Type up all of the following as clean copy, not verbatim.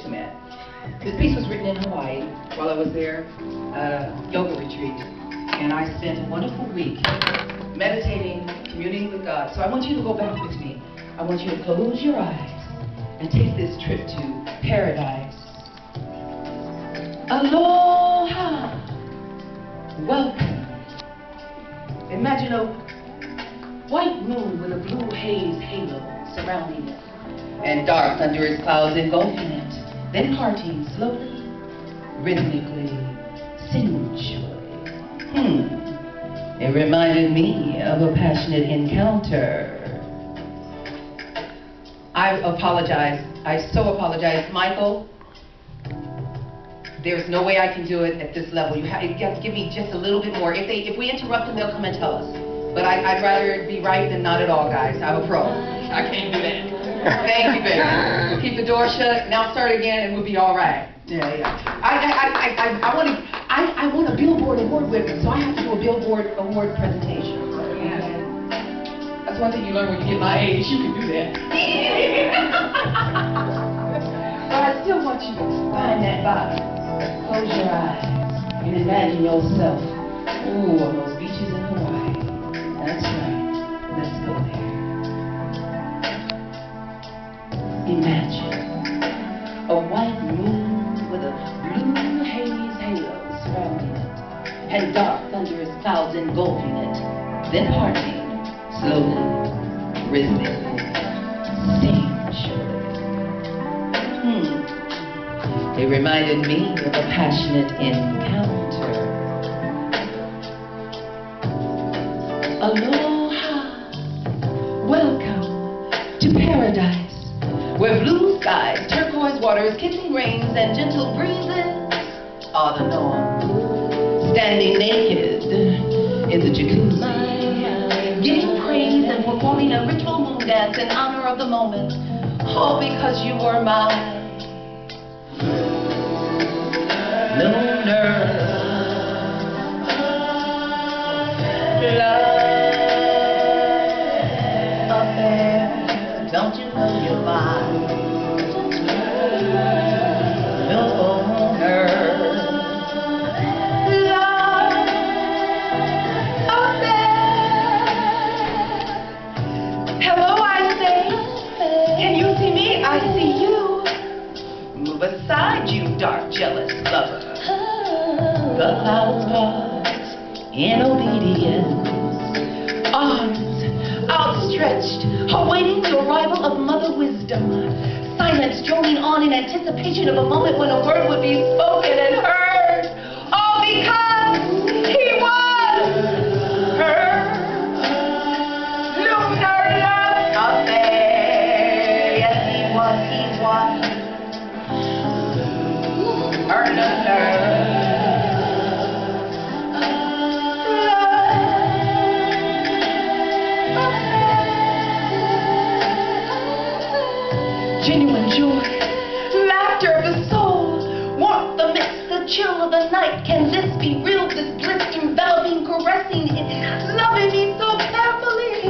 two men. This piece was written in Hawaii while I was there at a yoga retreat, and I spent a wonderful week meditating, communing with God. So I want you to go back with me. I want you to close your eyes and take this trip to paradise. Aloha! Welcome. Imagine a white moon with a blue haze halo surrounding it, and dark thunderous clouds engulfing it, then parting slowly, rhythmically, sensually. It reminded me of a passionate encounter. I apologize. I so apologize. Michael, there's no way I can do it at this level. You have to give me just a little bit more. If we interrupt them, they'll come and tell us. But I'd rather be right than not at all, guys. I'm a pro. I can't do that. Thank you, baby. Keep the door shut. Now start again, and we'll be all right. Yeah. I want a Billboard award winner, so I have to do a Billboard award presentation. Yeah. That's one thing you learn when you get my age. You can do that. But I still want you to find that bottom. Close your eyes and imagine yourself, on those beaches in Hawaii. That's right. Let's go there. Imagine a white moon with a blue haze halo surrounding it, and dark thunderous clouds engulfing it, then parting slowly, rhythmically, sensually. It reminded me of a passionate encounter. Aloha, welcome to paradise, where blue skies, turquoise waters, kissing rains, and gentle breezes are the norm. Standing naked in the jacuzzi, giving praise and performing a ritual moon dance in honor of the moment, all because you were mine. Lunar love affair. Don't you know you're mine? Lunar love affair. Hello, I say. Can you see me? I see you. Move aside, you dark, jealous lover. The clouds part in obedience. Arms outstretched, awaiting the arrival of Mother Wisdom. Silence droning on in anticipation of a moment when a word would be spoken and heard. All because he was her lunar love affair. Yes, he was her lunar. Genuine joy, laughter of the soul, warmth amidst the chill of the night. Can this be real? This bliss enveloping, caressing, loving me so carefully.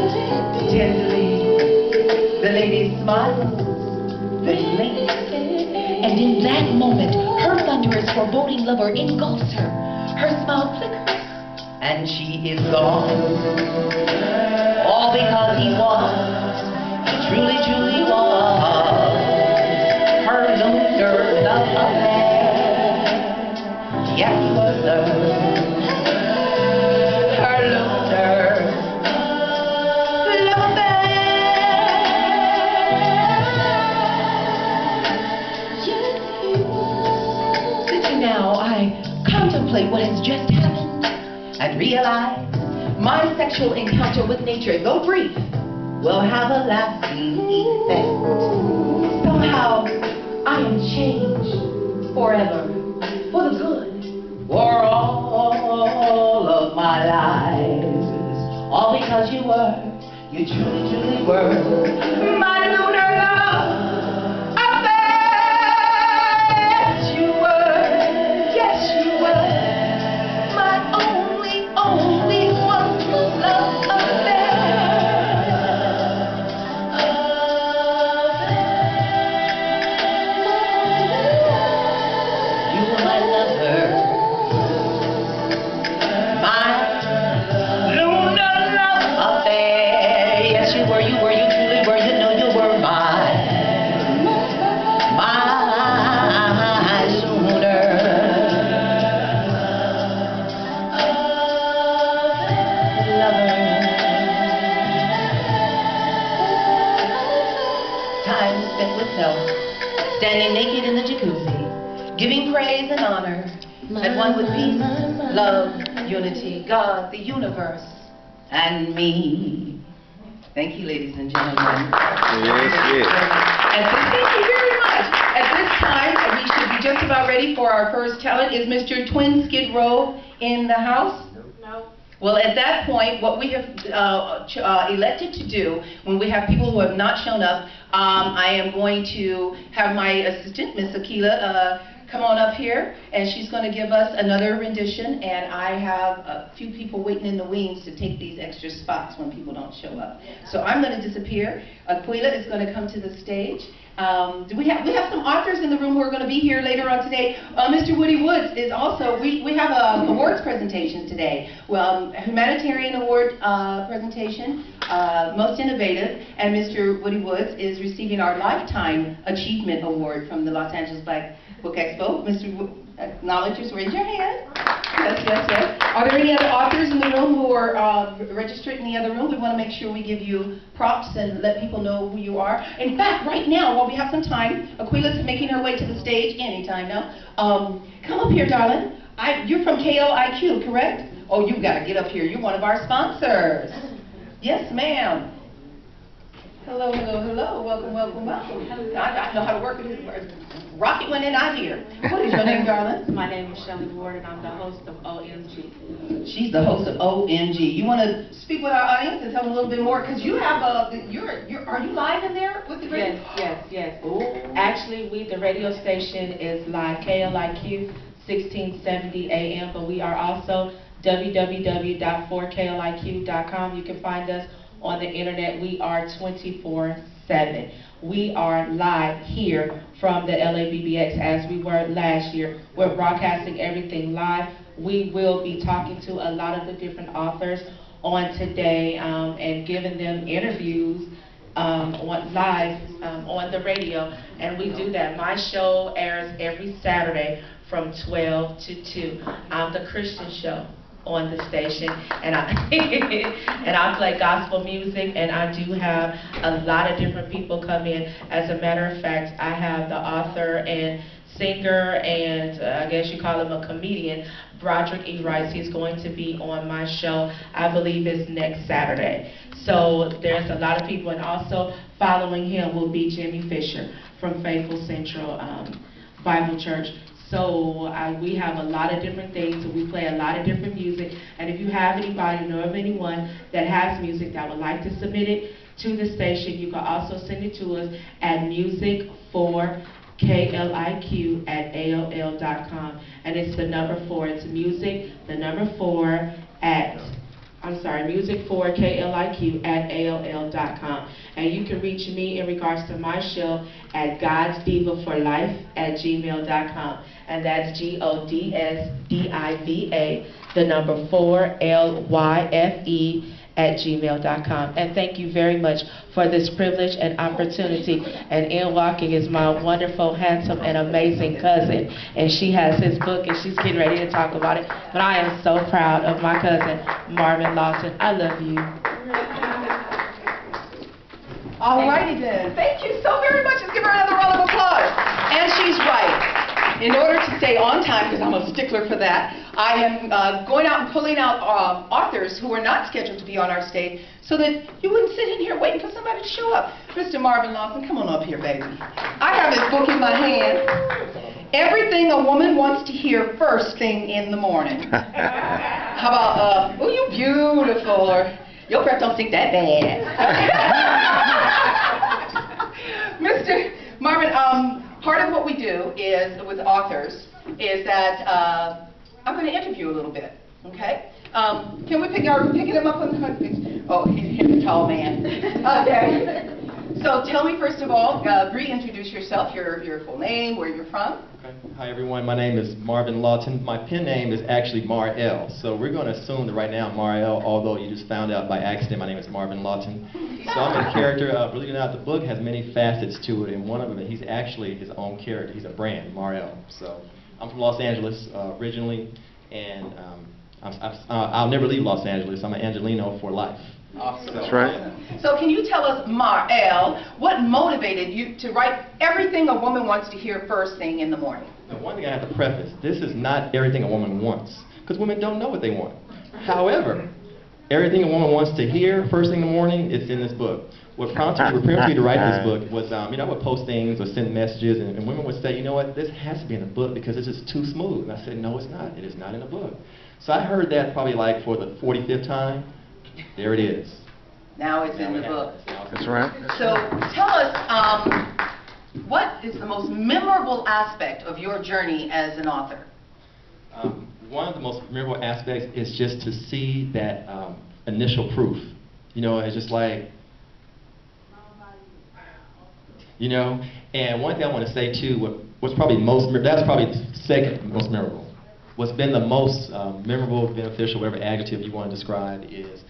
Tenderly, the lady smiles, very late, and in that moment, her thunderous, foreboding lover engulfs her. Her smile flickers, and she is gone. All because he was, he truly, truly was. Yeah, he was her lunar love affair. Sitting now, I contemplate what has just happened and realize my sexual encounter with nature, though brief, will have a lasting effect. Somehow, I am changed forever, for the good, for all of my lives. All because you truly, truly were my lunar love affair. Yes, you were, yes, you were my only one love affair. standing naked in the jacuzzi, giving praise and honor, at one with peace, love, unity, God, the universe, and me. Thank you, ladies and gentlemen. Yes. And thank you very much. At this time, we should be just about ready for our first talent. Is Mr. Twin Skid Row in the house? No. Well, at that point, what we have elected to do, when we have people who have not shown up, I am going to have my assistant, Miss Akila, come on up here, and she's going to give us another rendition, and I have a few people waiting in the wings to take these extra spots when people don't show up. So I'm going to disappear. Aquila is going to come to the stage. We have some authors in the room who are going to be here later on today. Mr. Woody Woods is also, we have an awards presentation today. Well, humanitarian award presentation, most innovative, and Mr. Woody Woods is receiving our Lifetime Achievement Award from the Los Angeles Black Book Expo. Mr. Acknowledgers, raise your hand. Yes. Are there any other authors in the room who are registered in the other room? We want to make sure we give you props and let people know who you are. In fact, right now, while we have some time, Aquila's making her way to the stage anytime now. Come up here, darling. You're from KLIQ, correct? Oh, you got to get up here. You're one of our sponsors. Yes, ma'am. Hello. Welcome. I know how to work with this word. Rocket went in out here. What is your name, darling? My name is Shelley Ward, and I'm the host of OMG. She's the host of OMG. You want to speak with our audience and tell them a little bit more? Because you have are you live in there with the radio? Yes. Oh. Actually, the radio station is live, KLIQ 1670 AM, but we are also www.4kliq.com. You can find us on the internet. We are 24/7. We are live here from the LABBX as we were last year. We're broadcasting everything live. We will be talking to a lot of the different authors on today and giving them interviews live on the radio. And we do that. My show airs every Saturday from 12 to 2. I'm the Christian show on the station, and I play gospel music, and I do have a lot of different people come in. As a matter of fact, I have the author and singer, and I guess you call him a comedian, Broderick E. Rice. He's going to be on my show, I believe it's next Saturday. So there's a lot of people, and also following him will be Jimmy Fisher from Faithful Central Bible Church. So we have a lot of different things, we play a lot of different music, and if you have anybody, know of anyone that has music that would like to submit it to the station, you can also send it to us at music4kliq@aol.com, and it's the number 4, it's music, the number 4 music4kliq@aol.com. And you can reach me in regards to my show at godsdivaforlife@gmail.com. And that's GODSDIVA, the number 4LYFE@gmail.com. And thank you very much for this privilege and opportunity. And in walking is my wonderful, handsome, and amazing cousin. And she has his book, and she's getting ready to talk about it. But I am so proud of my cousin, Marvin Lawson. I love you. All righty then. Thank you so very much. Let's give her another round of applause. And she's right. In order to stay on time, because I'm a stickler for that, I am going out and pulling out authors who are not scheduled to be on our stage so that you wouldn't sit in here waiting for somebody to show up. Mr. Marvin Lawson, come on up here, baby. I have his book in my hand. Everything a Woman Wants to Hear First Thing in the Morning. How about, oh, you beautiful, or your breath don't stink that bad. Mr. Marvin, part of what we do is, with authors, is that I'm going to interview a little bit, okay? Can we pick him up on the oh, he's a tall man. Okay. So tell me, first of all, reintroduce yourself, your full name, where you're from. Okay. Hi, everyone. My name is Marvin Lawton. My pen name is actually Mar-El. So we're going to assume that right now I'm Mar-El, although you just found out by accident my name is Marvin Lawton. So I'm a character. Believe it or not, the book has many facets to it, and one of them, he's actually his own character. He's a brand, Mar-El. So I'm from Los Angeles originally, and I'll never leave Los Angeles. I'm an Angelino for life. Awesome. That's right. So can you tell us, Mar-El, what motivated you to write everything a woman wants to hear first thing in the morning? Now, one thing I have to preface, this is not everything a woman wants, because women don't know what they want. However, everything a woman wants to hear first thing in the morning is in this book. What prompted me to write this book was, I would post things or send messages, and women would say, you know what, this has to be in the book because it's just too smooth. And I said, no, it's not. It is not in the book. So I heard that probably like for the 45th time. There it is. Now it's in the book. That's right. So tell us, what is the most memorable aspect of your journey as an author? One of the most memorable aspects is just to see that initial proof. You know, it's just like, you know, and one thing I want to say too, what's probably that's probably the second most memorable. What's been the most memorable, beneficial, whatever adjective you want to describe is,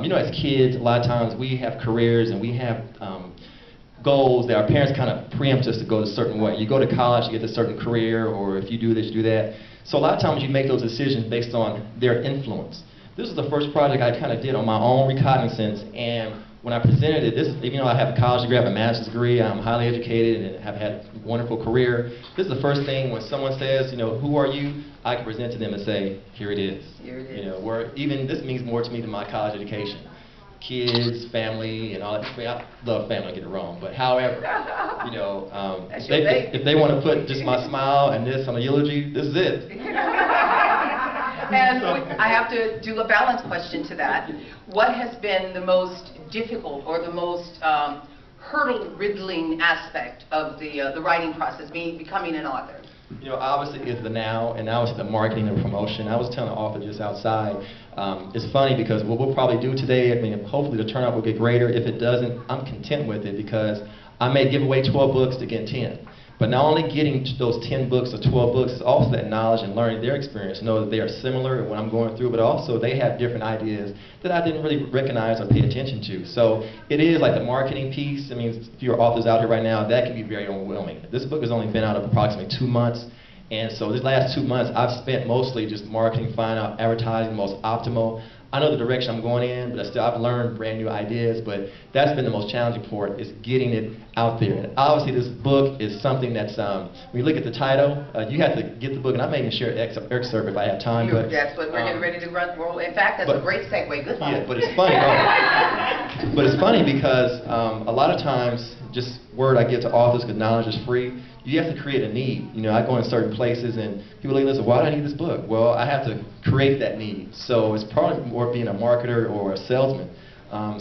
you know, as kids, a lot of times we have careers and we have goals that our parents kind of preempt us to go a certain way. You go to college, you get a certain career, or if you do this, you do that. So a lot of times you make those decisions based on their influence. This is the first project I kind of did on my own recognizance, and when I presented it, even though I have a college degree, I have a master's degree, I'm highly educated and have had a wonderful career, this is the first thing when someone says, you know, who are you? I can present to them and say, here it is. Here it is. You know, where even this means more to me than my college education. Kids, family, and all that. I mean, I love family, don't get it wrong, but however, you know, if they want to put just my smile and this on a eulogy, this is it. And I have to do a balance question to that. What has been the most difficult or the most hurdle-riddling aspect of the writing process, becoming an author? You know, obviously it's the now, and now it's the marketing and promotion. I was telling the author just outside, it's funny because what we'll probably do today, I mean, hopefully the turnout will get greater. If it doesn't, I'm content with it because I may give away 12 books to get 10. But not only getting those 10 books or 12 books is also that knowledge and learning their experience, know that they are similar in what I'm going through, but also they have different ideas that I didn't really recognize or pay attention to. So it is like the marketing piece. I mean, if you're authors out here right now, that can be very overwhelming. This book has only been out of approximately 2 months. And so these last 2 months, I've spent mostly just marketing, finding out advertising, the most optimal. I know the direction I'm going in, but I've learned brand new ideas, but that's been the most challenging part, is getting it out there. And obviously this book is something that's, when you look at the title, you have to get the book, and I may even share an excerpt if I have time. But that's what we're getting ready to roll. In fact, that's a great segue. Good one. Yeah, but it's funny. But it's funny because a lot of times, just word I give to authors, because knowledge is free, you have to create a need. You know, I go in certain places and people like, listen, why do I need this book? Well, I have to create that need. So it's probably more being a marketer or a salesman.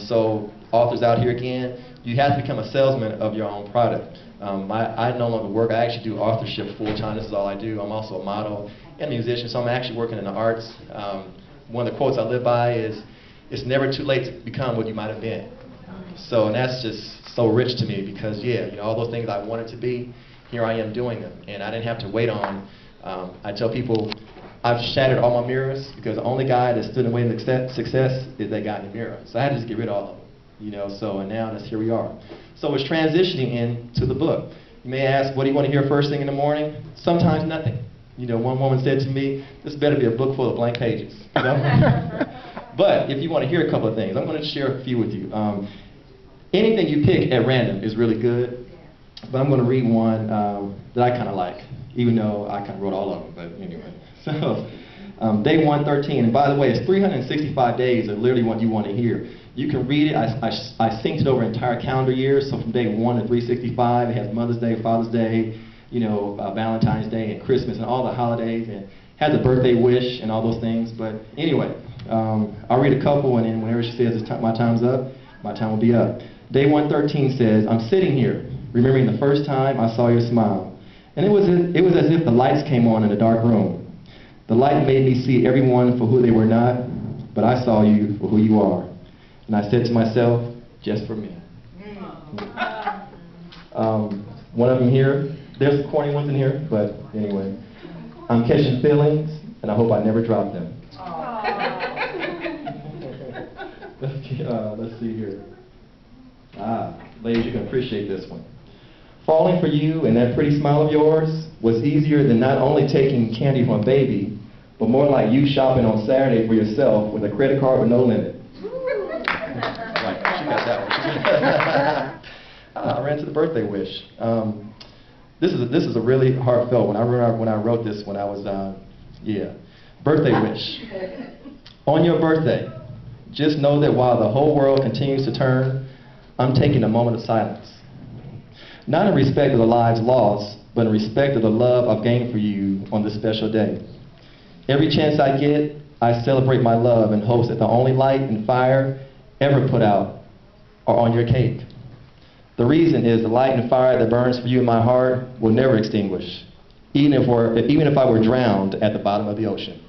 So authors out here again, you have to become a salesman of your own product. I no longer work. I actually do authorship full time. This is all I do. I'm also a model and a musician, so I'm actually working in the arts. One of the quotes I live by is, it's never too late to become what you might have been. So, and that's just so rich to me because, yeah, you know, all those things I wanted to be, here I am doing them, and I didn't have to wait on. I tell people I've shattered all my mirrors because the only guy that stood in the way of success is that guy in the mirror. So I had to just get rid of all of them, you know. So and now here we are. So it's transitioning into the book. You may ask, what do you want to hear first thing in the morning? Sometimes nothing. You know, one woman said to me, this better be a book full of blank pages. You know? But if you want to hear a couple of things, I'm going to share a few with you. Anything you pick at random is really good. But I'm going to read one that I kind of like, even though I kind of wrote all of them, but anyway. So, day 113, and by the way, it's 365 days of literally what you want to hear. You can read it. I synced it over entire calendar years, so from day 1 to 365, it has Mother's Day, Father's Day, you know, Valentine's Day, and Christmas, and all the holidays, and has a birthday wish, and all those things. But anyway, I'll read a couple, and then whenever she says my time's up, my time will be up. Day 113 says, I'm sitting here, remembering the first time I saw your smile. And it was as if the lights came on in a dark room. The light made me see everyone for who they were not, but I saw you for who you are. And I said to myself, just for me. One of them here, there's some corny ones in here, but anyway. I'm catching feelings, and I hope I never drop them. Let's see here. Ladies, you can appreciate this one. Falling for you and that pretty smile of yours was easier than not only taking candy from a baby, but more like you shopping on Saturday for yourself with a credit card with no limit. got that one. I ran to the birthday wish. This is a really heartfelt one. When I wrote this when I was birthday wish. On your birthday, just know that while the whole world continues to turn, I'm taking a moment of silence. Not in respect of the lives lost, but in respect of the love I've gained for you on this special day. Every chance I get, I celebrate my love in hopes that the only light and fire ever put out are on your cake. The reason is the light and fire that burns for you in my heart will never extinguish, even if I were drowned at the bottom of the ocean.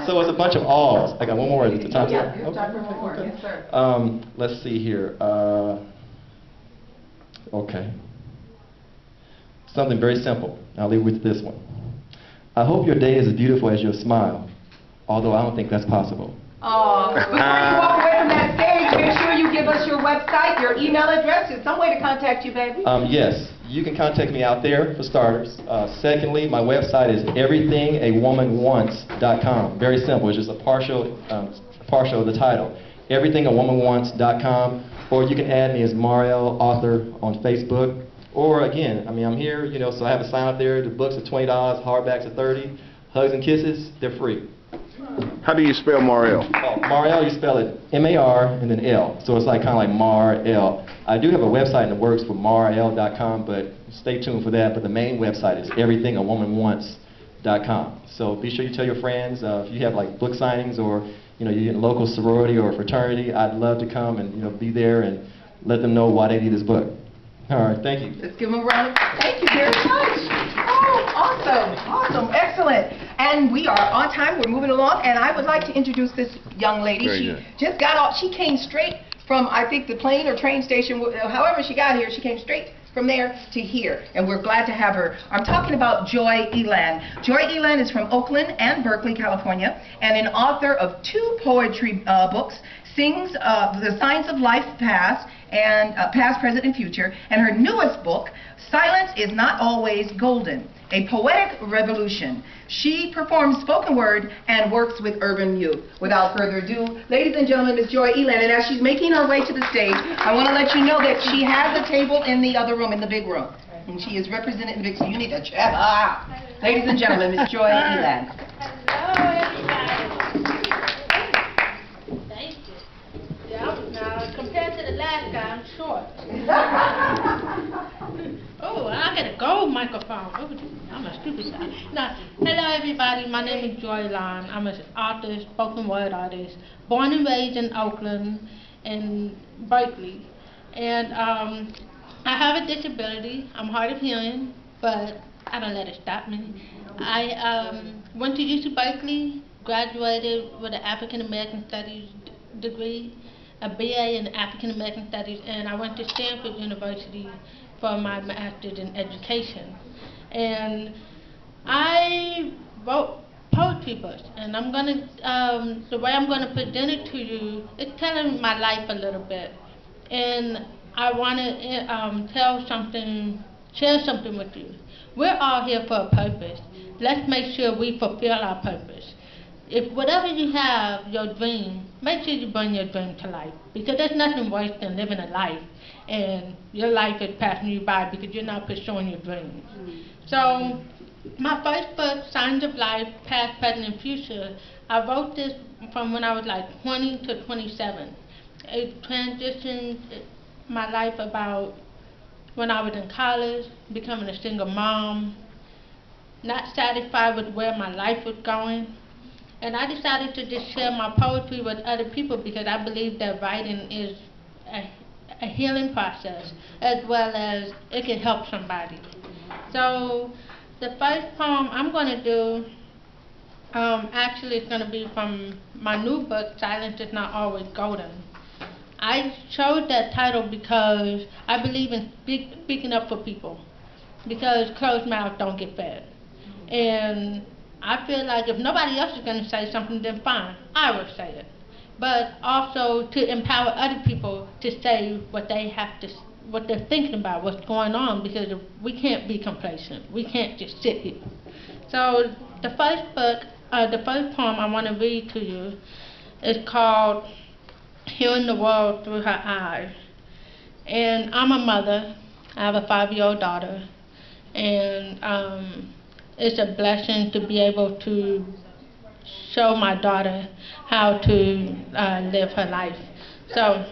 So it's a bunch of alls. I got one more at the top. Yeah, time for one more. Yes, sir. Let's see here. Okay. Something very simple. I'll leave with this one. I hope your day is as beautiful as your smile, although I don't think that's possible. Before you walk away from that stage, make sure you give us your website, your email address, and some way to contact you, baby. Yes, you can contact me out there, for starters. Secondly, my website is everythingawomanwants.com. Very simple. It's just a partial of the title. everythingawomanwants.com. Or you can add me as Mariel Author on Facebook. Or again, I'm here, so I have a sign up there. The books are $20, hardbacks are $30. Hugs and kisses, they're free. How do you spell Mariel? Mariel, you spell it M-A-R and then L. So it's kind of like Mar-El. I do have a website in the works for marl.com, but stay tuned for that. But the main website is everythingawomanwants.com. So be sure you tell your friends. If you have book signings or you're in a local sorority or fraternity, I'd love to come and be there and let them know why they need this book. All right, thank you. Let's give them a round of thank you very much. Oh, awesome, excellent. And we are on time. We're moving along, and I would like to introduce this young lady. She just got off. She came straight from, I think, the plane or train station. However she got here, she came straight from there to here, and we're glad to have her. I'm talking about Joy Elan. Joy Elan is from Oakland and Berkeley, California, and an author of 2 poetry books, sings The Science of Life Past, and Past, Present, and Future, and her newest book, Silence is Not Always Golden, A Poetic Revolution. She performs spoken word and works with urban youth. Without further ado, ladies and gentlemen, Ms. Joy Elan, and as she's making her way to the stage, I want to let you know that she has a table in the other room, in the big room, and she is represented in Vixen. You need to check. Ladies and gentlemen, Ms. Joy Elan. Hello, everybody. Thank you. Now, compared to the last guy, I'm short. Oh, I got a gold microphone. Oh, I'm a stupid guy. Now, hello, everybody. My name is Joy Elan. I'm an artist, spoken word artist, born and raised in Oakland and Berkeley. And I have a disability. I'm hard of hearing, but I don't let it stop me. I went to UC Berkeley, graduated with an African American Studies degree, a BA in African American Studies, and I went to Stanford University for my master's in education. And I wrote poetry books, and I'm gonna the way I'm gonna present it to you is telling my life a little bit, and I want to tell something, share something with you. We're all here for a purpose. Let's make sure we fulfill our purpose. If whatever you have, your dream, make sure you bring your dream to life, because there's nothing worse than living a life and your life is passing you by because you're not pursuing your dreams. So my first book, Signs of Life, Past, Present, and Future, I wrote this from when I was 20 to 27. It transitioned my life about when I was in college, becoming a single mom, not satisfied with where my life was going. And I decided to just share my poetry with other people because I believe that writing is a healing process, as well as it can help somebody. So the first poem I'm going to do actually is going to be from my new book, Silence is Not Always Golden. I chose that title because I believe in speaking up for people, because closed mouths don't get fed. And I feel like if nobody else is going to say something, then fine, I will say it. But also to empower other people to say what they have to, what they're thinking about, what's going on, because we can't be complacent. We can't just sit here. So the first book, the first poem I want to read to you is called hearing the world through her eyes. And I'm a mother. I have a 5-year-old daughter, and it's a blessing to be able to show my daughter how to live her life. So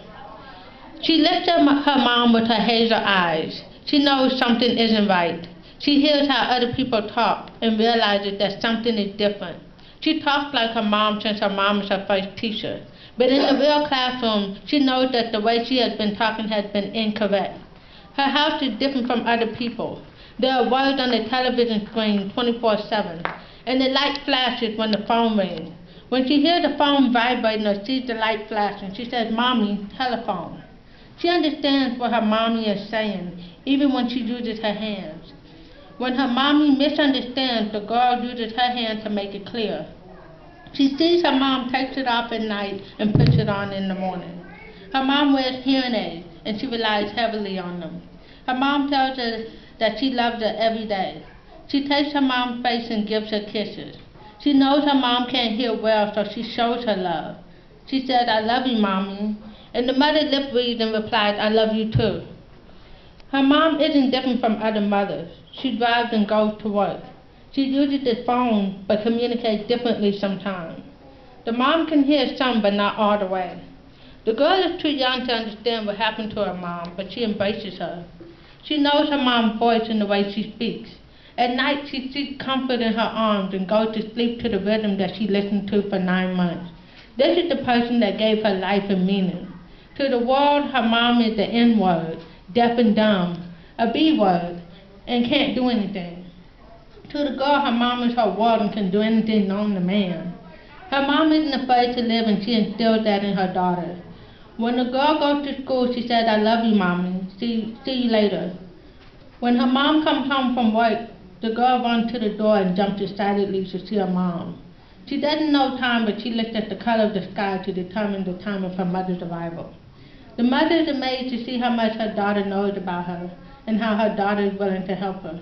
she lifts up her mom with her hazel eyes. She knows something isn't right. She hears how other people talk and realizes that something is different. She talks like her mom since her mom is her first teacher. But in the real classroom, she knows that the way she has been talking has been incorrect. Her house is different from other people. There are words on the television screen 24/7, and the light flashes when the phone rings. When she hears the phone vibrating or sees the light flashing, she says, "Mommy, telephone." She understands what her mommy is saying, even when she uses her hands. When her mommy misunderstands, the girl uses her hand to make it clear. She sees her mom takes it off at night and puts it on in the morning. Her mom wears hearing aids, and she relies heavily on them. Her mom tells her that she loves her every day. She takes her mom's face and gives her kisses. She knows her mom can't hear well, so she shows her love. She says, "I love you, Mommy." And the mother lip reads and replies, "I love you too." Her mom isn't different from other mothers. She drives and goes to work. She uses the phone but communicates differently sometimes. The mom can hear some but not all the way. The girl is too young to understand what happened to her mom, but she embraces her. She knows her mom's voice and the way she speaks. At night she seeks comfort in her arms and goes to sleep to the rhythm that she listened to for 9 months. This is the person that gave her life and meaning. To the world, her mom is the N word, deaf and dumb, a B word, and can't do anything. To the girl, her mom is her world and can do anything known to man. Her mom isn't afraid to live, and she instills that in her daughter. When the girl goes to school, she says, "I love you, Mommy. See you later." When her mom comes home from work, the girl runs to the door and jumps excitedly to see her mom. She doesn't know time, but she looks at the color of the sky to determine the time of her mother's arrival. The mother is amazed to see how much her daughter knows about her and how her daughter is willing to help her.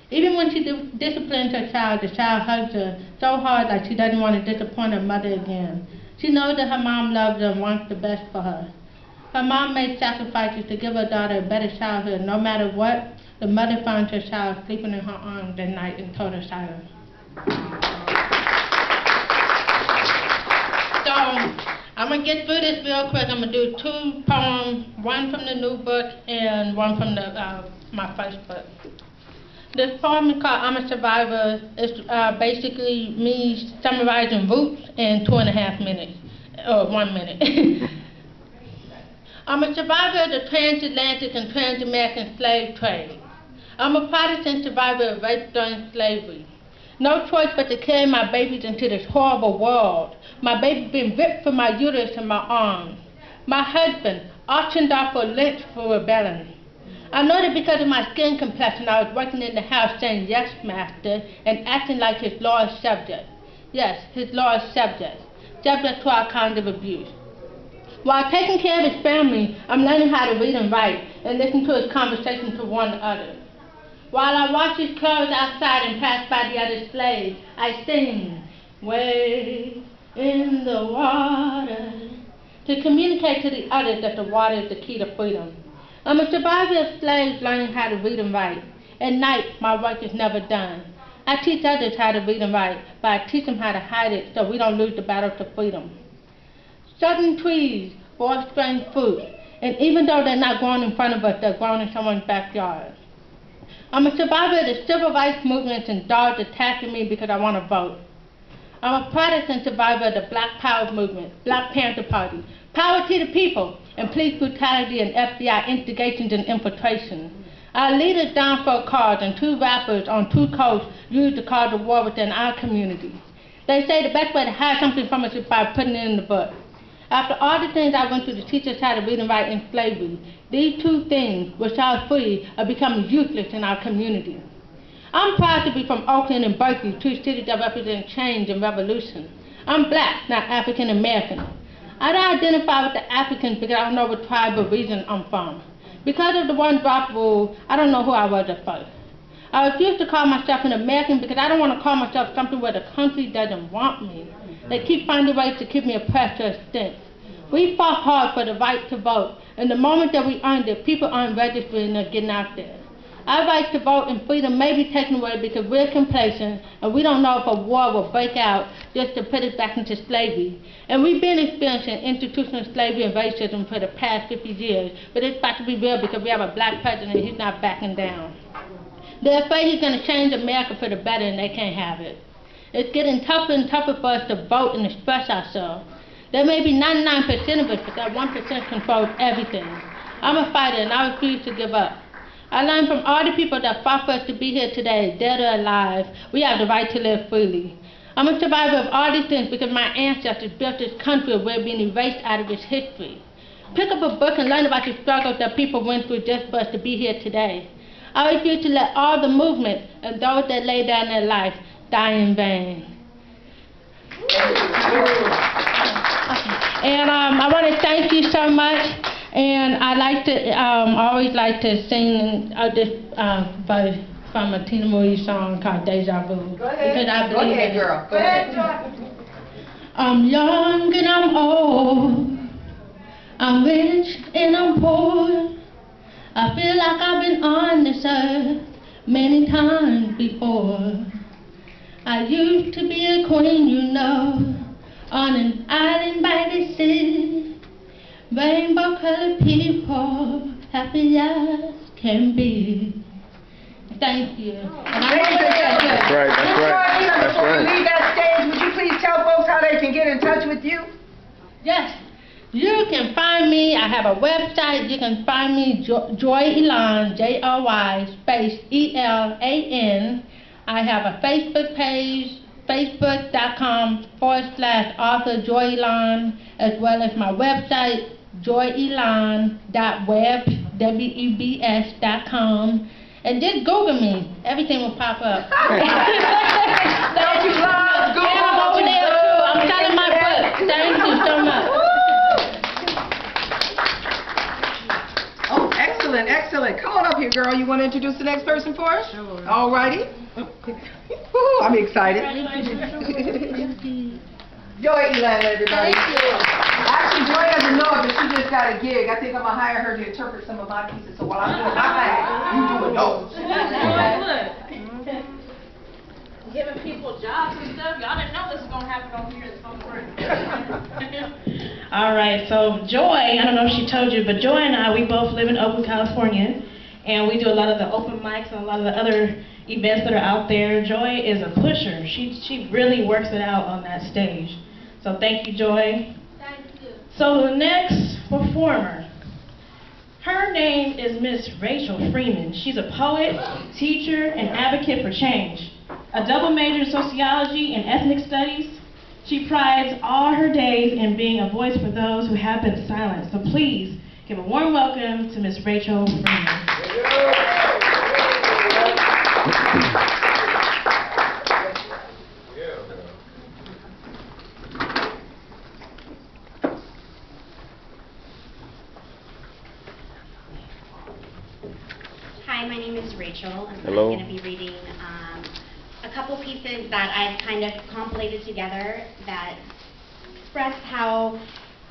Even when she disciplines her child, the child hugs her so hard like she doesn't want to disappoint her mother again. She knows that her mom loves her and wants the best for her. Her mom made sacrifices to give her daughter a better childhood. No matter what, the mother finds her child sleeping in her arms at night in total silence. So, I'm going to get through this real quick. I'm going to do 2 poems, one from the new book and one from my first book. This poem is called "I'm a Survivor." It's basically me summarizing roots in 2.5 minutes, or 1 minute. I'm a survivor of the transatlantic and trans-American slave trade. I'm a Protestant survivor of rape during slavery. No choice but to carry my babies into this horrible world. My baby being ripped from my uterus and my arms. My husband auctioned off or lynched for rebelling. I know that because of my skin complexion, I was working in the house saying, "Yes, master," and acting like his loyal subject. Yes, his loyal subject. Subject to all kinds of abuse. While taking care of his family, I'm learning how to read and write and listen to his conversations to one another. While I wash his clothes outside and pass by the other slaves, I sing, "Wade in the water," to communicate to the others that the water is the key to freedom. I'm a survivor of slaves learning how to read and write. At night, my work is never done. I teach others how to read and write, but I teach them how to hide it so we don't lose the battle to freedom. Southern trees, four-string fruit, and even though they're not growing in front of us, they're growing in someone's backyard. I'm a survivor of the civil rights movements and dogs attacking me because I want to vote. I'm a Protestant survivor of the Black Power movement, Black Panther Party, Power to the People, and police brutality and FBI instigations and infiltration. Our leaders down for a cause, and 2 rappers on 2 coasts used the cause of war within our community. They say the best way to hide something from us is by putting it in the book. After all the things I went through to teach us how to read and write in slavery, these 2 things, which are free, are becoming useless in our community. I'm proud to be from Oakland and Berkeley, 2 cities that represent change and revolution. I'm Black, not African American. I don't identify with the Africans because I don't know what tribe or region I'm from. Because of the one-drop rule, I don't know who I was at first. I refuse to call myself an American because I don't want to call myself something where the country doesn't want me. They keep finding ways to keep me oppressed to a extent. We fought hard for the right to vote, and the moment that we earned it, people aren't registering or getting out there. Our right to vote and freedom may be taken away because we're complacent and we don't know if a war will break out just to put us back into slavery. And we've been experiencing institutional slavery and racism for the past 50 years, but it's about to be real because we have a black president and he's not backing down. They're afraid he's going to change America for the better and they can't have it. It's getting tougher and tougher for us to vote and express ourselves. There may be 99% of us, but that 1% controls everything. I'm a fighter and I refuse to give up. I learned from all the people that fought for us to be here today, dead or alive. We have the right to live freely. I'm a survivor of all these things because my ancestors built this country and we're being erased out of its history. Pick up a book and learn about the struggles that people went through just for us to be here today. I refuse to let all the movement and those that lay down their life die in vain. And I want to thank you so much. And I like to always like to sing this verse from a Tina Marie song called Deja Vu. Go ahead. Because I believe Go ahead, girl. Go ahead, Joy. I'm young and I'm old. I'm rich and I'm poor. I feel like I've been on this earth many times before. I used to be a queen, you know, on an island by the sea. Rainbow-colored people, happy as can be. Thank you. And That's right, that's right. That's Before we right. leave that stage, would you please tell folks how they can get in touch with you? Yes. You can find me, I have a website, you can find me, Joy Elan, J-O-Y, space E-L-A-N. I have a Facebook page, facebook.com/author Joy Elan, as well as my website, joyelan.webs.com. And just Google me. Everything will pop up. Thank you, love. Google. And I'm over there too. I'm selling my book. Thank you so much. Oh, excellent, excellent. Come on up here, girl. You want to introduce the next person for us? Sure. All righty. Woo, I'm excited. Joy Elan, everybody. Thank you. Actually, Joy doesn't know it, but she just got a gig. I think I'm going to hire her to interpret some of my pieces. So while I'm doing my thing, you doing yours. Giving people jobs and stuff. Y'all didn't know this was going to happen over here. It's going to work. All right, so Joy, I don't know if she told you, but Joy and I, we both live in Oakland, California, and we do a lot of the open mics and a lot of the other events that are out there. Joy is a pusher. She really works it out on that stage. So thank you, Joy. Thank you. So the next performer, her name is Miss Rachel Freeman. She's a poet, teacher, and advocate for change. A double major in sociology and ethnic studies. She prides all her days in being a voice for those who have been silenced. So please give a warm welcome to Miss Rachel Freeman. Hi, my name is Rachel, and Hello. I'm going to be reading a couple pieces that I've kind of compilated together that express how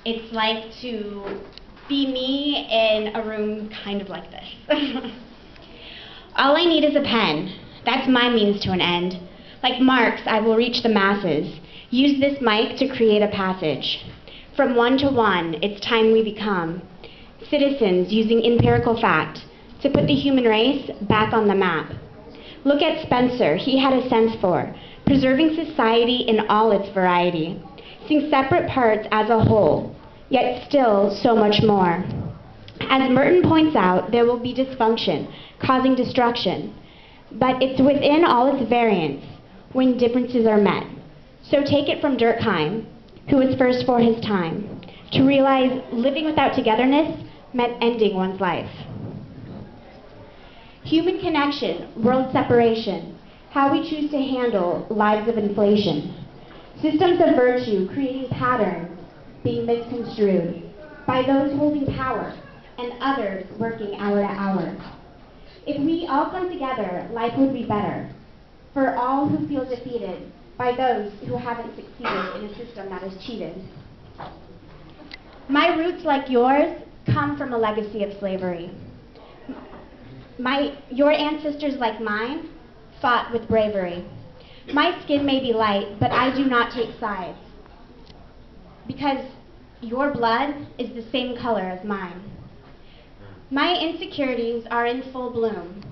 it's like to be me in a room kind of like this. All I need is a pen. That's my means to an end. Like Marx, I will reach the masses. Use this mic to create a passage. From one to one, it's time we become citizens using empirical fact to put the human race back on the map. Look at Spencer, he had a sense for preserving society in all its variety, seeing separate parts as a whole, yet still so much more. As Merton points out, there will be dysfunction, causing destruction, but it's within all its variance when differences are met. So take it from Durkheim, who was first for his time, to realize living without togetherness meant ending one's life. Human connection, world separation, how we choose to handle lives of inflation. Systems of virtue creating patterns being misconstrued by those holding power and others working hour to hour. If we all come together, life would be better for all who feel defeated by those who haven't succeeded in a system that has cheated. My roots, like yours, come from a legacy of slavery. Your ancestors, like mine, fought with bravery. My skin may be light, but I do not take sides, because your blood is the same color as mine. My insecurities are in full bloom,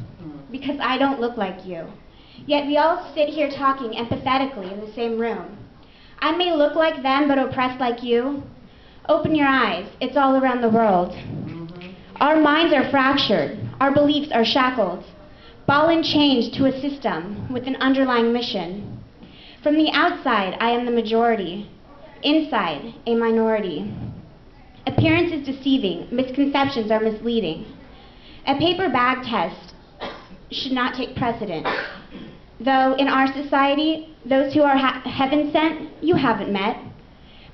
because I don't look like you. Yet we all sit here talking empathetically in the same room. I may look like them, but oppressed like you. Open your eyes, it's all around the world. Our minds are fractured, our beliefs are shackled, ball and chains to a system with an underlying mission. From the outside, I am the majority. Inside, a minority. Appearance is deceiving, misconceptions are misleading. A paper bag test should not take precedent. Though in our society, those who are heaven sent, you haven't met.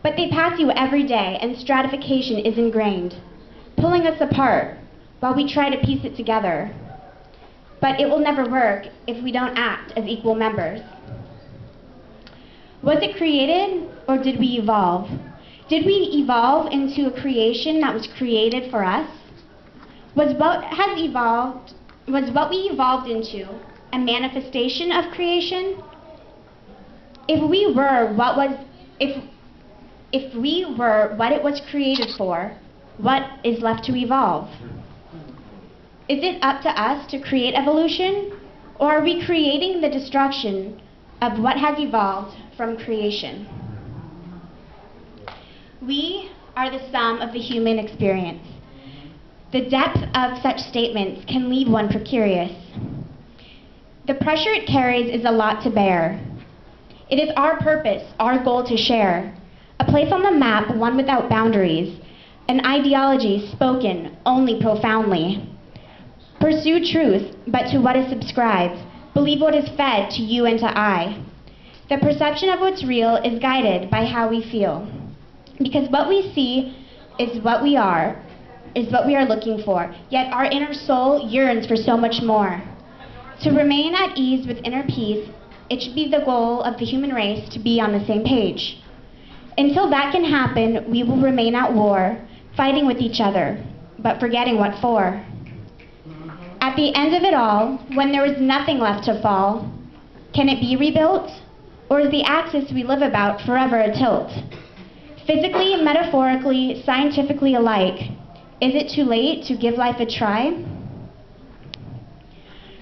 But they pass you every day, and stratification is ingrained, pulling us apart while we try to piece it together. But it will never work if we don't act as equal members. Was it created, or did we evolve? Did we evolve into a creation that was created for us? Was what we evolved into a manifestation of creation? If we were what it was created for, what is left to evolve? Is it up to us to create evolution, or are we creating the destruction of what has evolved from creation? We are the sum of the human experience. The depth of such statements can leave one precarious. The pressure it carries is a lot to bear. It is our purpose, our goal to share, a place on the map, one without boundaries, an ideology spoken only profoundly. Pursue truth, but to what is subscribed. Believe what is fed to you and to I. The perception of what's real is guided by how we feel. Because what we see is what we are looking for. Yet our inner soul yearns for so much more. To remain at ease with inner peace, it should be the goal of the human race to be on the same page. Until that can happen, we will remain at war, fighting with each other, but forgetting what for. At the end of it all, when there is nothing left to fall, can it be rebuilt? Or is the axis we live about forever a tilt? Physically, metaphorically, scientifically alike, is it too late to give life a try?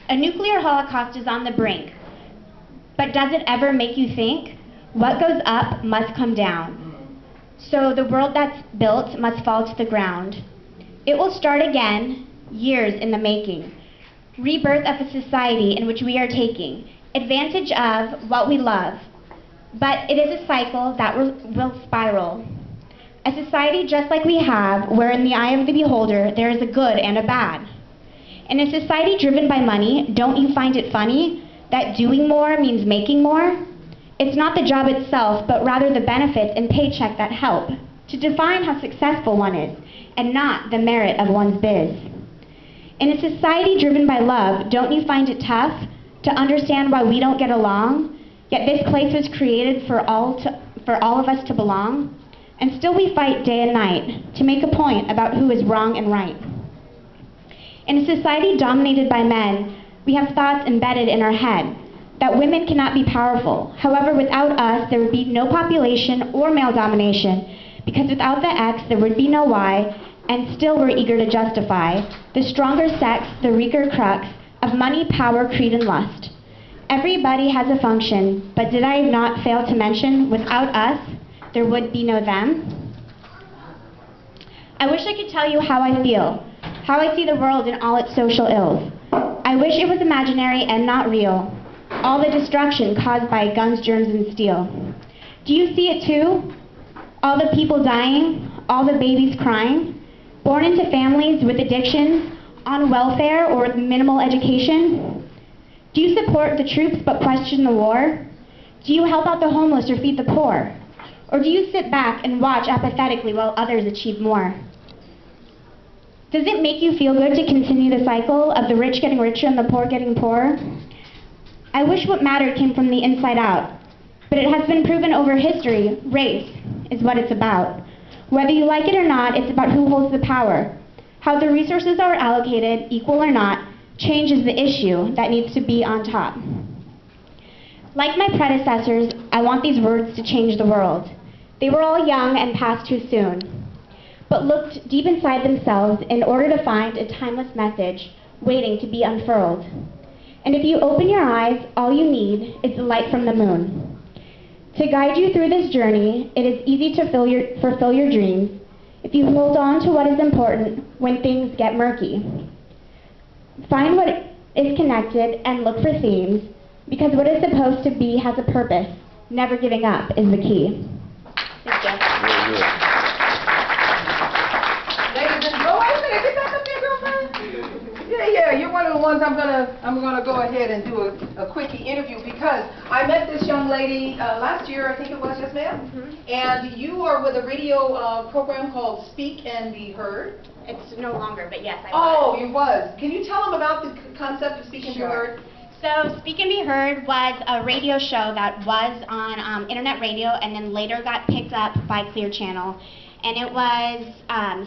A nuclear holocaust is on the brink, but does it ever make you think? What goes up must come down. So the world that's built must fall to the ground. It will start again, years in the making. Rebirth of a society in which we are taking advantage of what we love. But it is a cycle that will spiral. A society just like we have, where in the eye of the beholder there is a good and a bad. In a society driven by money, don't you find it funny that doing more means making more? It's not the job itself, but rather the benefits and paycheck that help to define how successful one is, and not the merit of one's biz. In a society driven by love, don't you find it tough to understand why we don't get along, yet this place was created for all of us to belong? And still we fight day and night to make a point about who is wrong and right. In a society dominated by men, we have thoughts embedded in our head that women cannot be powerful. However, without us, there would be no population or male domination, because without the X, there would be no Y, and still we're eager to justify the stronger sex, the weaker crux of money, power, creed, and lust. Everybody has a function, but did I not fail to mention, without us, there would be no them? I wish I could tell you how I feel, how I see the world and all its social ills. I wish it was imaginary and not real, all the destruction caused by guns, germs, and steel. Do you see it too? All the people dying, all the babies crying, born into families with addictions, on welfare or with minimal education? Do you support the troops but question the war? Do you help out the homeless or feed the poor? Or do you sit back and watch apathetically while others achieve more? Does it make you feel good to continue the cycle of the rich getting richer and the poor getting poorer? I wish what mattered came from the inside out, but it has been proven over history, race is what it's about. Whether you like it or not, it's about who holds the power. How the resources are allocated, equal or not, changes the issue that needs to be on top. Like my predecessors, I want these words to change the world. They were all young and passed too soon, but looked deep inside themselves in order to find a timeless message waiting to be unfurled. And if you open your eyes, all you need is the light from the moon. To guide you through this journey, it is easy to fulfill your dreams if you hold on to what is important when things get murky. Find what is connected and look for themes, because what is supposed to be has a purpose. Never giving up is the key. Thank you. Very good. Ladies and go wait a minute, get back up there, girlfriend. Yeah, you're one of the ones I'm gonna go ahead and do a quickie interview, because I met this young lady last year, I think it was, yes ma'am? And you are with a radio program called Speak and Be Heard. It's no longer, but yes, I was. Oh, you was. Can you tell them about the concept of Speak and Be Heard? So Speak and Be Heard was a radio show that was on internet radio and then later got picked up by Clear Channel. And it was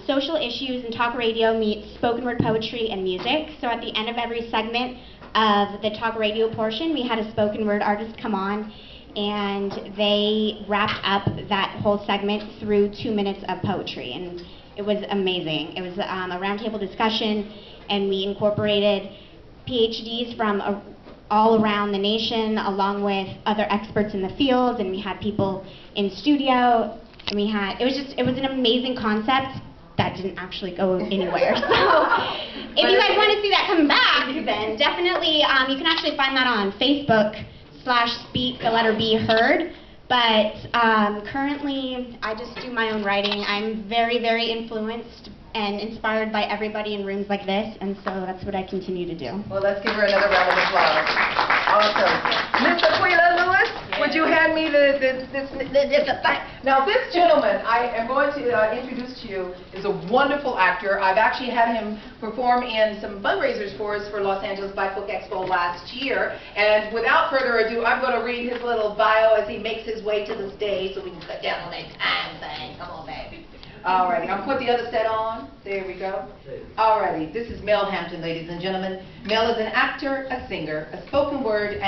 social issues and talk radio meets spoken word poetry and music. So at the end of every segment of the talk radio portion, we had a spoken word artist come on, and they wrapped up that whole segment through 2 minutes of poetry. And it was amazing. It was a roundtable discussion, and we incorporated PhDs from all around the nation, along with other experts in the field, and we had people in studio, and it was an amazing concept that didn't actually go anywhere. So if you guys want to see that come back, then definitely you can actually find that on Facebook/Speak the letter B Heard. But currently, I just do my own writing. I'm very, very influenced and inspired by everybody in rooms like this, and so that's what I continue to do. Well, let's give her another round of applause. Awesome. Miss Aquila Lewis, would you hand me this Now, this gentleman I am going to introduce to you is a wonderful actor. I've actually had him perform in some fundraisers for us for Los Angeles Black Book Expo last year. And without further ado, I'm going to read his little bio as he makes his way to the stage so we can cut down on that time thing. Come on, baby. Alrighty, I'll put the other set on. There we go. Alrighty, this is Mel Hampton, ladies and gentlemen. Mel is an actor, a singer, a spoken word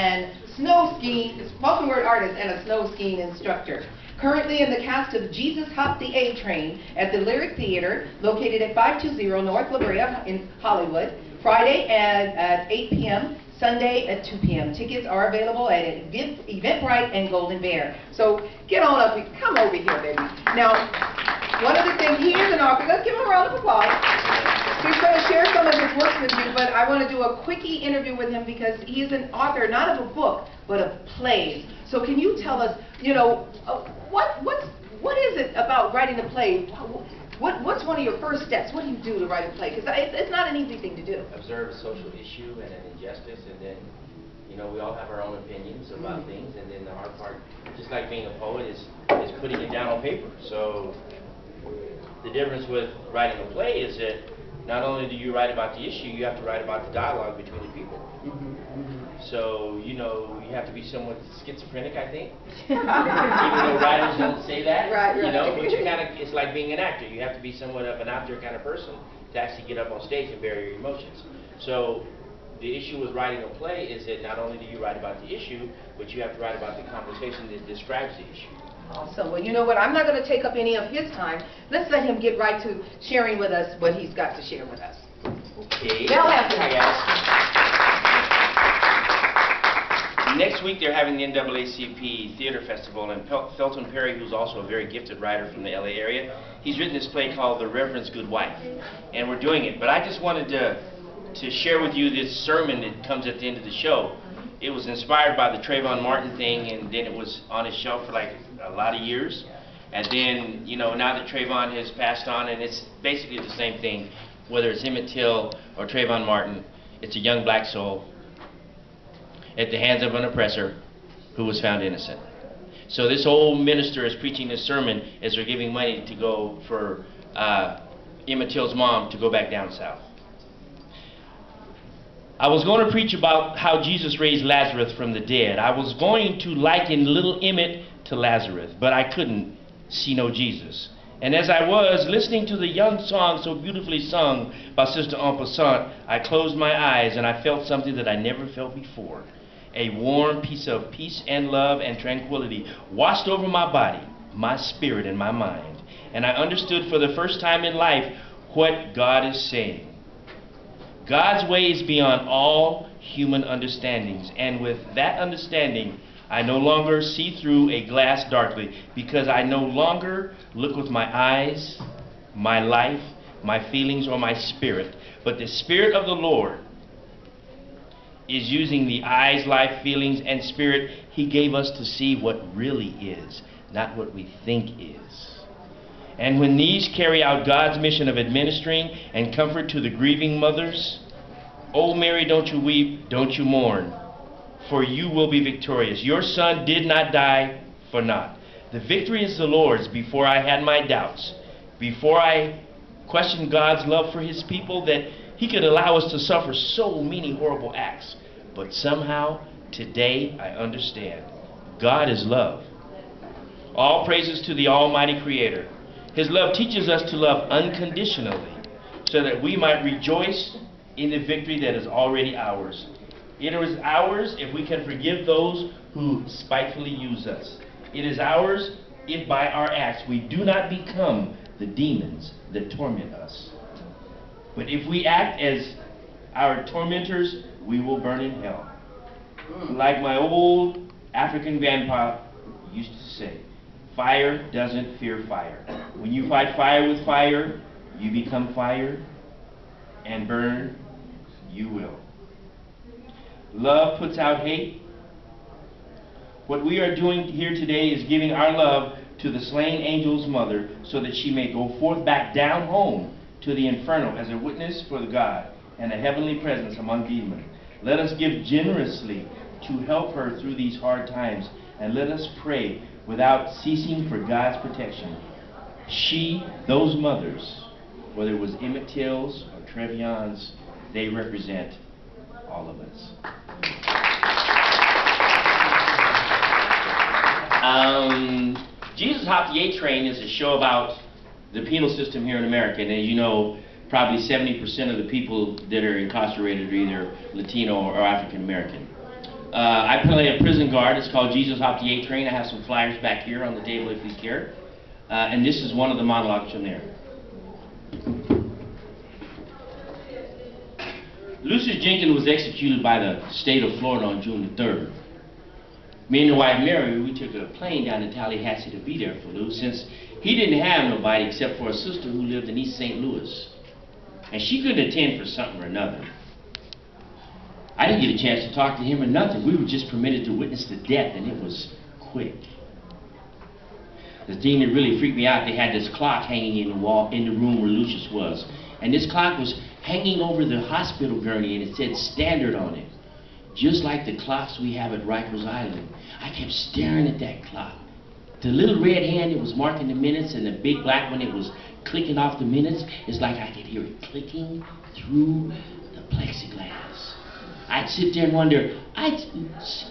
spoken word artist, and a snow skiing instructor. Currently in the cast of Jesus Hop the A Train at the Lyric Theater, located at 520 North La Brea in Hollywood. Friday at 8 p.m., Sunday at 2 p.m. Tickets are available at Eventbrite and Golden Bear. So get on up, come over here, baby. Now, one of the things, he is an author. Let's give him a round of applause. He's going to share some of his works with you, but I want to do a quickie interview with him because he's an author, not of a book, but of plays. So can you tell us, what is it about writing a play? What's one of your first steps? What do you do to write a play? Because it's not an easy thing to do. Observe a social issue and an injustice, and then, we all have our own opinions about things, and then the hard part, just like being a poet, is putting it down on paper. So the difference with writing a play is that not only do you write about the issue, you have to write about the dialogue between the people. So, you have to be somewhat schizophrenic, I think. Even though writers don't say that, right. But it's like being an actor. You have to be somewhat of an actor kind of person to actually get up on stage and bear your emotions. So the issue with writing a play is that not only do you write about the issue, but you have to write about the conversation that describes the issue. Awesome. Well, you know what? I'm not going to take up any of his time. Let's let him get right to sharing with us what he's got to share with us. Okay. Mel Hampton. Hi, guys. Next week, they're having the NAACP Theater Festival, and Felton Perry, who's also a very gifted writer from the LA area, he's written this play called The Reverend's Good Wife, and we're doing it. But I just wanted to share with you this sermon that comes at the end of the show. It was inspired by the Trayvon Martin thing, and then it was on his shelf for like a lot of years. And then, now that Trayvon has passed on, and it's basically the same thing, whether it's Emmett Till or Trayvon Martin, it's a young black soul at the hands of an oppressor who was found innocent. So this old minister is preaching this sermon as they're giving money to go for Emmett Till's mom to go back down south. I was going to preach about how Jesus raised Lazarus from the dead. I was going to liken little Emmett to Lazarus, but I couldn't see no Jesus. And as I was listening to the young song so beautifully sung by Sister En Passant, I closed my eyes and I felt something that I never felt before. A warm piece of peace and love and tranquility washed over my body, my spirit, and my mind. And I understood for the first time in life what God is saying. God's way is beyond all human understandings, and with that understanding, I no longer see through a glass darkly, because I no longer look with my eyes, my life, my feelings, or my spirit, but the Spirit of the Lord is using the eyes, life, feelings, and spirit He gave us to see what really is, not what we think is. And when these carry out God's mission of administering and comfort to the grieving mothers, oh Mary, don't you weep, don't you mourn, for you will be victorious. Your son did not die for naught. The victory is the Lord's. Before I had my doubts, before I questioned God's love for His people, that He could allow us to suffer so many horrible acts. But somehow, today, I understand. God is love. All praises to the Almighty Creator. His love teaches us to love unconditionally, so that we might rejoice in the victory that is already ours. It is ours if we can forgive those who spitefully use us. It is ours if by our acts we do not become the demons that torment us. But if we act as our tormentors, we will burn in hell. Like my old African grandpa used to say, fire doesn't fear fire. When you fight fire with fire, you become fire, and burn you will. Love puts out hate. What we are doing here today is giving our love to the slain angel's mother, so that she may go forth back down home to the inferno as a witness for the God and a heavenly presence among demons. Let us give generously to help her through these hard times, and let us pray without ceasing for God's protection. Those mothers, whether it was Emmett Till's or Trevion's, they represent all of us. Jesus Hopped the A Train is a show about the penal system here in America, and as you know, probably 70% of the people that are incarcerated are either Latino or African American. I play a prison guard. It's called Jesus Hopped the A Train. I have some flyers back here on the table if you care. And this is one of the monologues from there. Lucius Jenkins was executed by the state of Florida on June the 3rd. Me and the wife Mary, we took a plane down to Tallahassee to be there for Lou, since he didn't have nobody except for a sister who lived in East St. Louis. And she couldn't attend for something or another. I didn't get a chance to talk to him or nothing. We were just permitted to witness the death, and it was quick. The thing that really freaked me out, they had this clock hanging in the wall in the room where Lucius was. And this clock was hanging over the hospital gurney, and it said standard on it. Just like the clocks we have at Rikers Island. I kept staring at that clock. The little red hand, it was marking the minutes, and the big black one, it was clicking off the minutes. It's like I could hear it clicking through the plexiglass. I'd sit there and wonder, I'd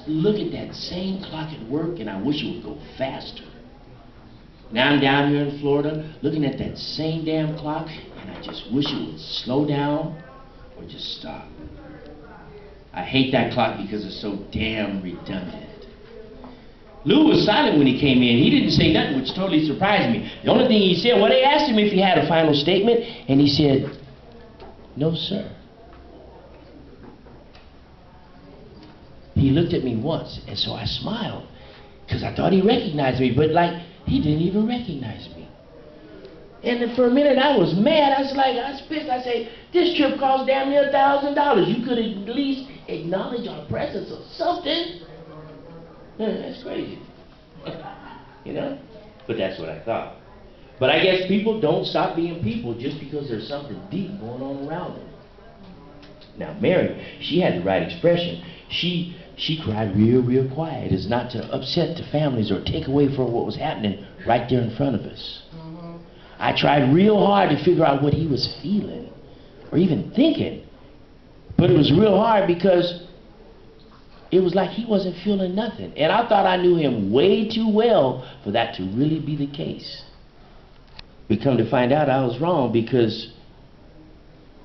look at that same clock at work, and I wish it would go faster. Now I'm down here in Florida, looking at that same damn clock, and I just wish it would slow down or just stop. I hate that clock because it's so damn redundant. Lou was silent when he came in. He didn't say nothing, which totally surprised me. The only thing he said, well, they asked him if he had a final statement, and he said, no, sir. He looked at me once, and so I smiled, because I thought he recognized me, but like, he didn't even recognize me. And then for a minute, I was mad. I was pissed. I said, this trip cost damn near $1,000. You could at least acknowledge our presence or something. That's crazy. You know? But that's what I thought. But I guess people don't stop being people just because there's something deep going on around them. Now, Mary, she had the right expression. She cried real quiet, as not to upset the families or take away from what was happening right there in front of us. I tried real hard to figure out what he was feeling or even thinking. But it was real hard because it was like he wasn't feeling nothing. And I thought I knew him way too well for that to really be the case. But come to find out, I was wrong, because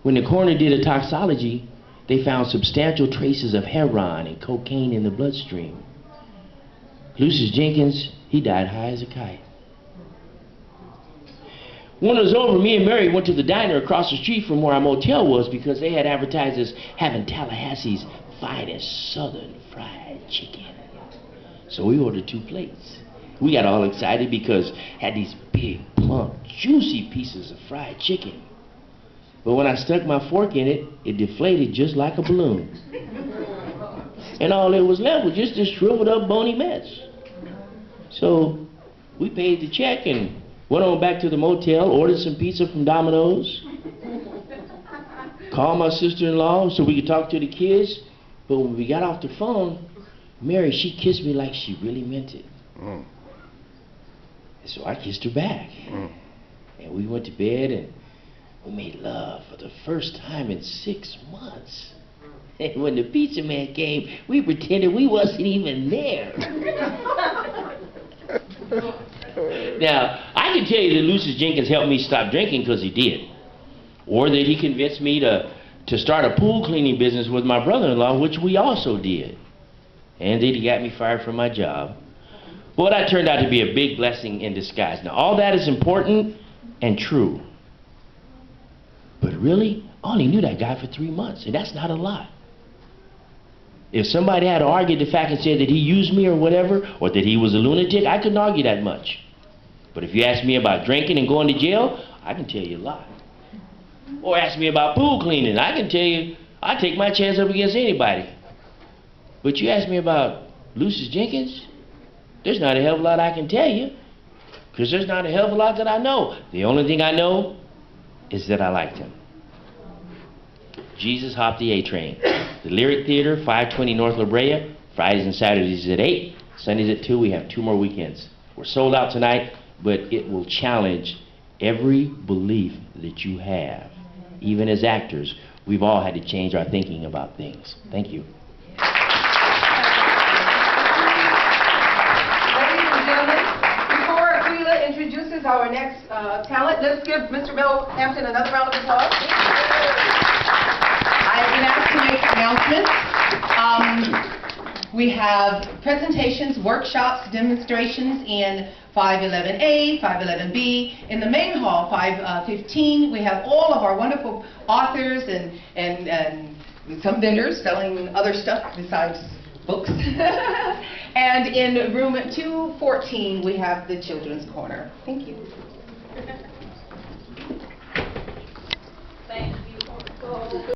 when the coroner did a toxology, they found substantial traces of heroin and cocaine in the bloodstream. Lucius Jenkins, he died high as a kite. When it was over, me and Mary went to the diner across the street from where our motel was, because they had advertised as having Tallahassee's finest southern fried chicken. So we ordered 2 plates. We got all excited because it had these big, plump, juicy pieces of fried chicken. But when I stuck my fork in it, it deflated just like a balloon. And all that was left was just this shriveled up, bony mess. So we paid the check and went on back to the motel, ordered some pizza from Domino's, called my sister-in-law so we could talk to the kids. But when we got off the phone, Mary, she kissed me like she really meant it. And so I kissed her back. And we went to bed and we made love for the first time in 6 months. And when the pizza man came, we pretended we wasn't even there. Now, I can tell you that Lucius Jenkins helped me stop drinking, because he did. Or that he convinced me to start a pool cleaning business with my brother-in-law, which we also did. And that he got me fired from my job. Well, that turned out to be a big blessing in disguise. Now, all that is important and true. But really, I only knew that guy for 3 months, and that's not a lot. If somebody had argued the fact and said that he used me or whatever, or that he was a lunatic, I couldn't argue that much. But if you ask me about drinking and going to jail, I can tell you a lot. Or ask me about pool cleaning, I can tell you, I take my chance up against anybody. But you ask me about Lucius Jenkins, there's not a hell of a lot I can tell you, because there's not a hell of a lot that I know. The only thing I know is that I liked him. Jesus hopped the A train. The Lyric Theater, 520 North La Brea, Fridays and Saturdays at 8, Sundays at 2. We have 2 more weekends. We're sold out tonight, but it will challenge every belief that you have. Even as actors, we've all had to change our thinking about things. Thank you. Ladies and gentlemen, before Aquila introduces our next talent, let's give Mr. Bill Hampton another round of applause. I've been asked to make announcements. We have presentations, workshops, demonstrations in 511A, 511B. In the main hall, 515, we have all of our wonderful authors and some vendors selling other stuff besides books. And in room 214, we have the Children's Corner. Thank you. Thank you.